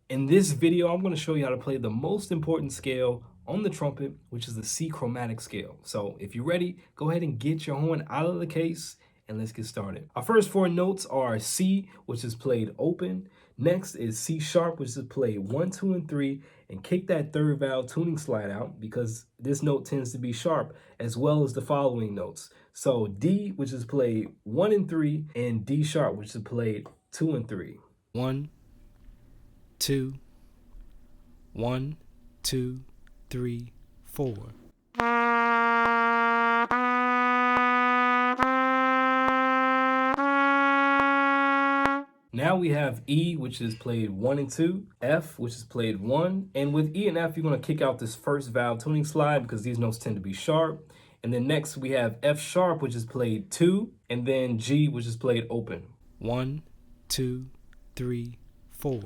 In this video, I'm going to show you how to play the most important scale on the trumpet, which is the C chromatic scale. So if you're ready, go ahead and get your horn out of the case and let's get started. Our first four notes are C, which is played open. Next is C sharp, which is played 1, 2, and 3, and kick that third valve tuning slide out because this note tends to be sharp as well as the following notes. So D, which is played 1 and 3, and D sharp, which is played 2 and 3. 1, 2, 1, 2, 3, 4. Now we have E, which is played 1 and 2, F, which is played 1, and with E and F, you're going to kick out this first valve tuning slide because these notes tend to be sharp. And then next we have F sharp, which is played 2, and then G, which is played open. 1, 2, 3, 4.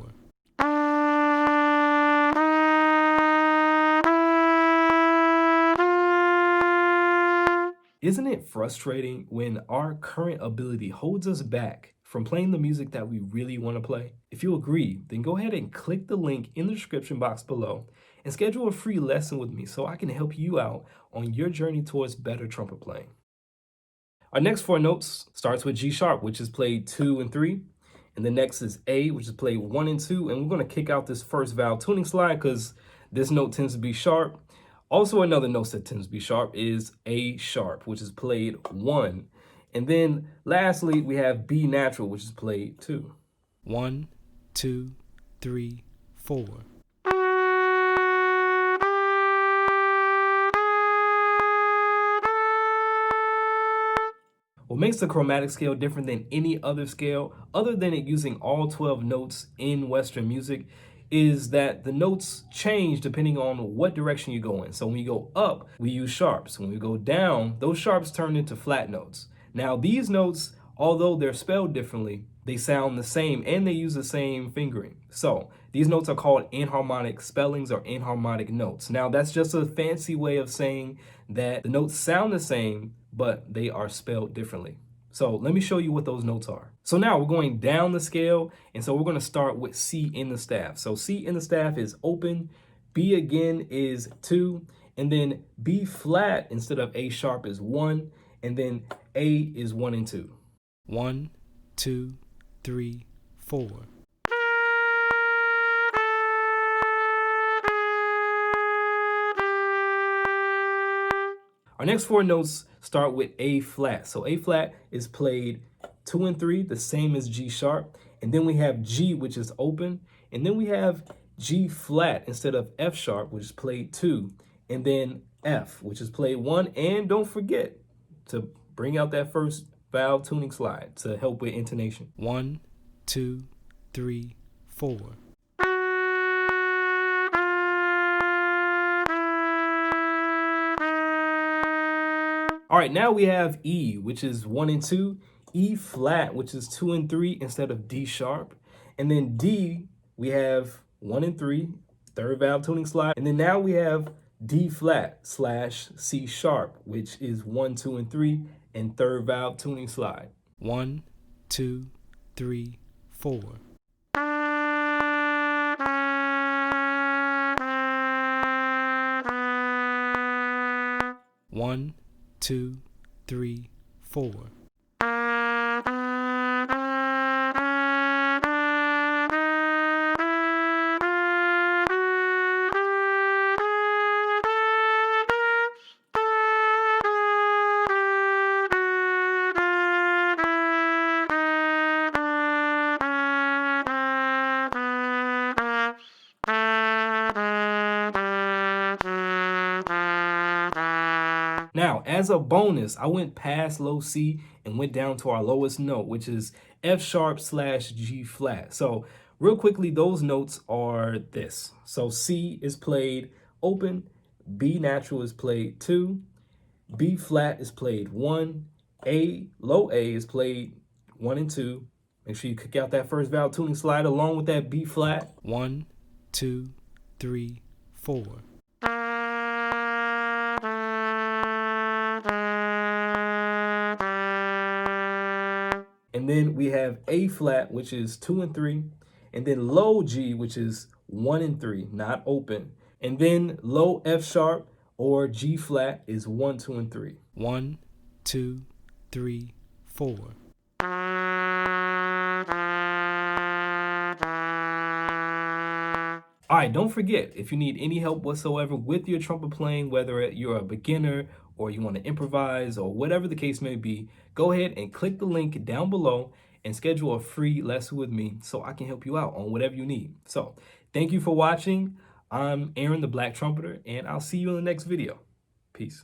Isn't it frustrating when our current ability holds us back from playing the music that we really want to play? If you agree, then go ahead and click the link in the description box below and schedule a free lesson with me so I can help you out on your journey towards better trumpet playing. Our next four notes starts with G sharp, which is played 2 and 3. And the next is A, which is played 1 and 2. And we're going to kick out this first valve tuning slide because this note tends to be sharp. Also, another note that tends to be sharp is A sharp, which is played 1. And then lastly, we have B natural, which is played 2. 1, 2, 3, 4. What makes the chromatic scale different than any other scale, other than it using all 12 notes in Western music, is that the notes change depending on what direction you go in. So when you go up, we use sharps. When we go down, those sharps turn into flat notes. Now these notes, although they're spelled differently, they sound the same and they use the same fingering. So these notes are called enharmonic spellings or enharmonic notes. Now that's just a fancy way of saying that the notes sound the same, but they are spelled differently. So let me show you what those notes are. So now we're going down the scale, and so we're going to start with C in the staff. So C in the staff is open, B again is 2, and then B flat instead of A sharp is 1, and then A is 1 and 2. 1, 2, 3, 4. Our next four notes start with A flat. So A flat is played 2 and 3, the same as G sharp. And then we have G, which is open. And then we have G flat instead of F sharp, which is played 2. And then F, which is played 1. And don't forget to bring out that first valve tuning slide to help with intonation. 1, 2, 3, 4. All right, now we have E, which is 1 and 2, E flat, which is 2 and 3 instead of D sharp. And then D, we have 1 and 3, third valve tuning slide. And then now we have D flat slash C sharp, which is 1, 2, and 3, and third valve tuning slide. 1, 2, 3, 4. One, 2, 3, 4. Now, as a bonus, I went past low C and went down to our lowest note, which is F sharp slash G flat. So real quickly, those notes are this. So C is played open, B natural is played 2, B flat is played 1, A, low A is played 1 and 2. Make sure you kick out that first valve tuning slide along with that B flat. 1, 2, 3, 4. And then we have A flat, which is 2 and 3. and then low G, which is 1 and 3, not open, and then low F sharp or G flat is 1, 2, and 3. 1, 2, 3, 4. All right, don't forget, if you need any help whatsoever with your trumpet playing, whether you're a beginner or you want to improvise or whatever the case may be, go ahead and click the link down below and schedule a free lesson with me so I can help you out on whatever you need. So thank you for watching. I'm Aaron, the Black Trumpeter, and I'll see you in the next video. Peace.